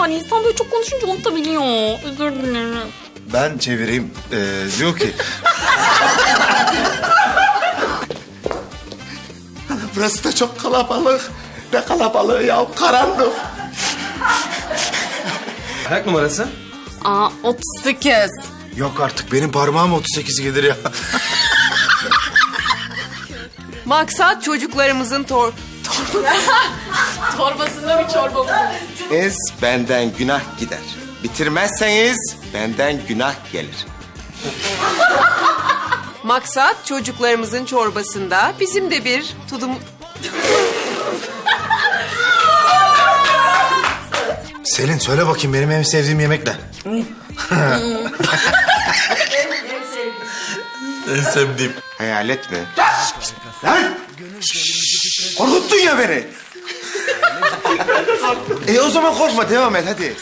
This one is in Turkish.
yani insan böyle çok konuşunca unutabiliyor. Özür dilerim. Ben çevireyim. Diyor ki... Burası da çok kalabalık. Ne kalabalığı ya, karanlık. Ayak numarası? 38. Yok artık, benim parmağım 38 gelir ya. Maksat çocuklarımızın Torbasında bir çorba buldum. Benden günah gider. Bitirmezseniz benden günah gelir. Maksat çocuklarımızın çorbasında bizim de bir tudum... Selin söyle bakayım, benim en sevdiğim yemek ne? En sevdiğim. Hayalet mi? Lan! Korkuttun ya beni. O zaman korkma, devam et hadi.